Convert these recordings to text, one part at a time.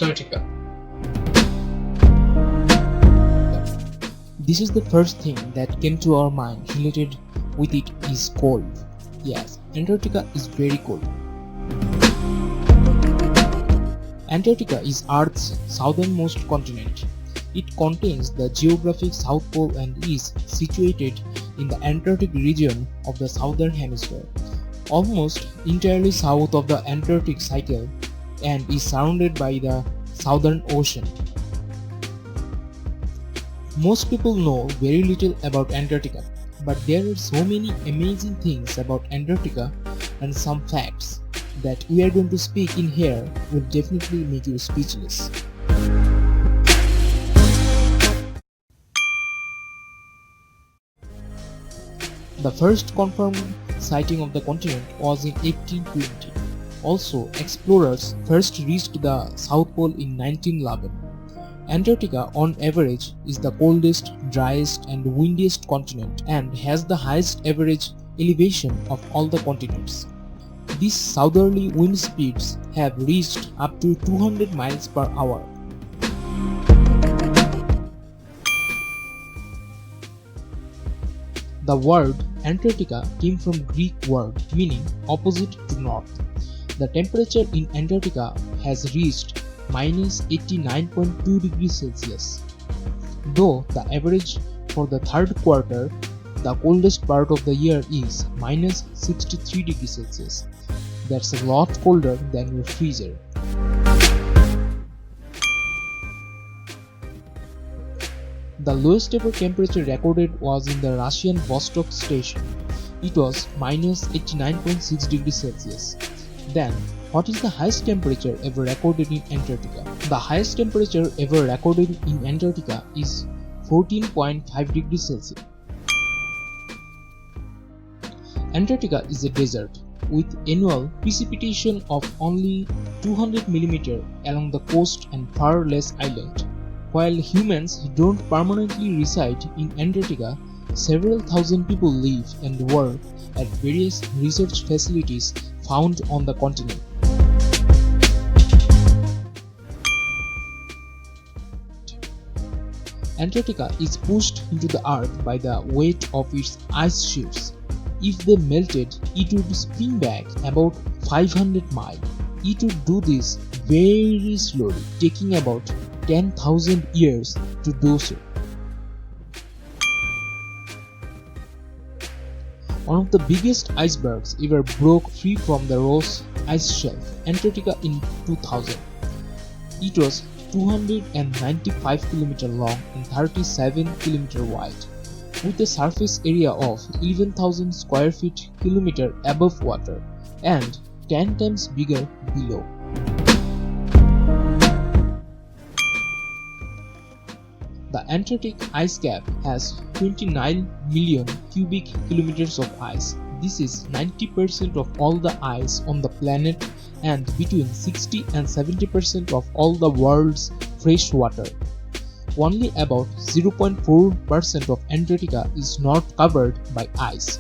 Antarctica. This is the first thing that came to our mind related with it is cold. Yes, Antarctica is very cold. Antarctica is Earth's southernmost continent. It contains the geographic South Pole and is situated in the Antarctic region of the southern hemisphere, almost entirely south of the Antarctic Cycle, and is surrounded by the Southern Ocean. Most people know very little about Antarctica, but there are so many amazing things about Antarctica and some facts that we are going to speak in here will definitely make you speechless. The first confirmed sighting of the continent was in 1820. Also, explorers first reached the South Pole in 1911. Antarctica, on average, is the coldest, driest, and windiest continent and has the highest average elevation of all the continents. These southerly wind speeds have reached up to 200 miles per hour. The word Antarctica came from Greek word meaning opposite to north. The temperature in Antarctica has reached -89.2 degrees Celsius. Though the average for the third quarter, the coldest part of the year is -63 degrees Celsius. That's a lot colder than your freezer. The lowest ever temperature recorded was in the Russian Vostok station. It was -89.6 degrees Celsius. Then, what is the highest temperature ever recorded in Antarctica? The highest temperature ever recorded in Antarctica is 14.5 degrees Celsius. Antarctica is a desert with annual precipitation of only 200 mm along the coast and far less inland. While humans don't permanently reside in Antarctica, several thousand people live and work at various research facilities found on the continent. Antarctica is pushed into the earth by the weight of its ice sheets. If they melted, it would spin back about 500 miles. It would do this very slowly, taking about 10,000 years to do so. One of the biggest icebergs ever broke free from the Ross ice shelf, Antarctica, in 2000. It was 295 km long and 37 km wide, with a surface area of 11,000 square feet kilometer above water and 10 times bigger below. The Antarctic ice cap has 29 million cubic kilometers of ice. This is 90% of all the ice on the planet and between 60 and 70% of all the world's fresh water. Only about 0.4% of Antarctica is not covered by ice.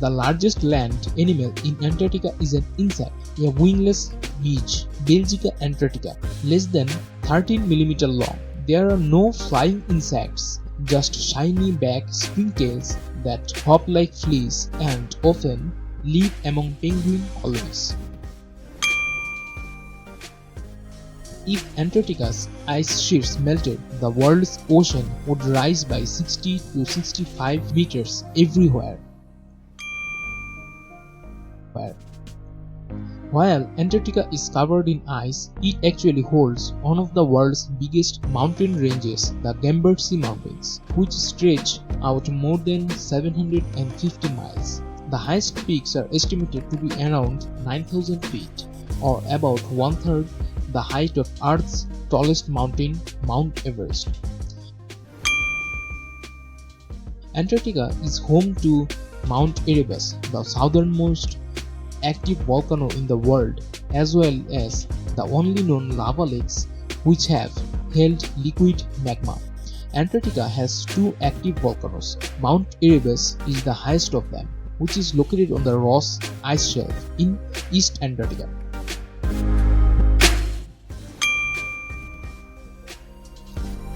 The largest land animal in Antarctica is an insect, a wingless beach, Belgica antarctica, less than 13 mm long. There are no flying insects, just shiny back springtails that hop like fleas and often live among penguin colonies. If Antarctica's ice sheets melted, the world's ocean would rise by 60 to 65 meters everywhere. While Antarctica is covered in ice, it actually holds one of the world's biggest mountain ranges, the Gambartsi Mountains, which stretch out more than 750 miles. The highest peaks are estimated to be around 9,000 feet, or about one-third the height of Earth's tallest mountain, Mount Everest. Antarctica is home to Mount Erebus, the southernmost active volcano in the world, as well as the only known lava lakes which have held liquid magma. Antarctica has two active volcanoes. Mount Erebus is the highest of them. which is located on the Ross Ice Shelf in East Antarctica.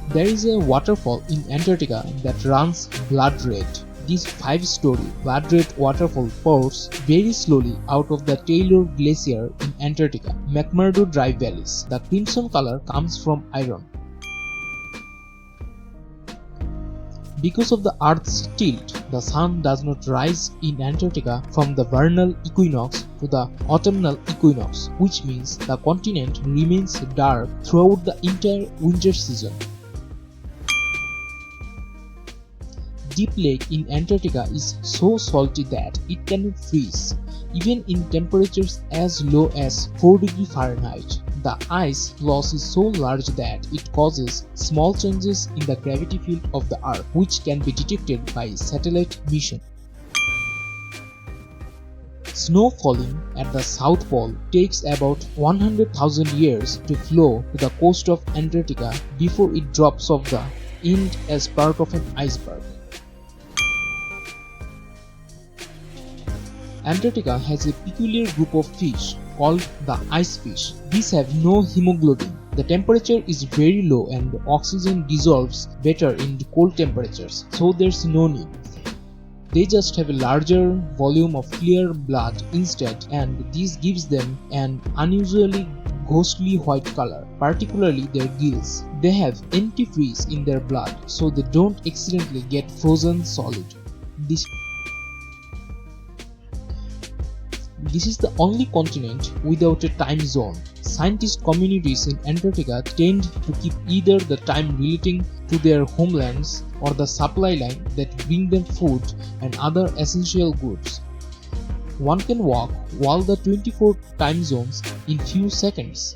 There is a waterfall in Antarctica that runs blood red. This 5-story blood red waterfall pours very slowly out of the Taylor Glacier in Antarctica, McMurdo Drive valleys. The crimson color comes from iron. Because of the Earth's tilt, the sun does not rise in Antarctica from the vernal equinox to the autumnal equinox, which means the continent remains dark throughout the entire winter season. Deep Lake in Antarctica is so salty that it cannot freeze, even in temperatures as low as 4 degrees Fahrenheit. The ice loss is so large that it causes small changes in the gravity field of the Earth, which can be detected by satellite mission. Snow falling at the South Pole takes about 100,000 years to flow to the coast of Antarctica before it drops off the end as part of an iceberg. Antarctica has a peculiar group of fish called the ice fish. These have no hemoglobin. The temperature is very low and oxygen dissolves better in cold temperatures, so there's no need. They just have a larger volume of clear blood instead, and this gives them an unusually ghostly white color, particularly their gills. They have antifreeze in their blood, so they don't accidentally get frozen solid. This is the only continent without a time zone. Scientist communities in Antarctica tend to keep either the time relating to their homelands or the supply line that bring them food and other essential goods. One can walk all the 24 time zones in few seconds.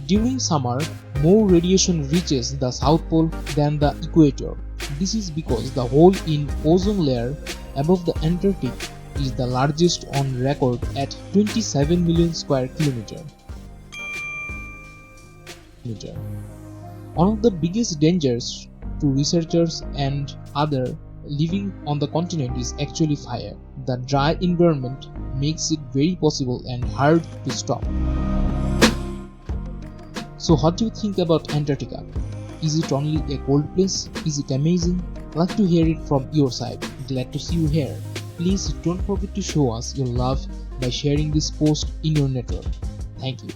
During summer, more radiation reaches the South Pole than the equator. This is because the hole in ozone layer above the Antarctic is the largest on record at 27 million square kilometers. One of the biggest dangers to researchers and others living on the continent is actually fire. The dry environment makes it very possible and hard to stop. So what do you think about Antarctica? Is it only a cold place? Is it amazing? I'd like to hear it from your side. Glad to see you here. Please don't forget to show us your love by sharing this post in your network. Thank you.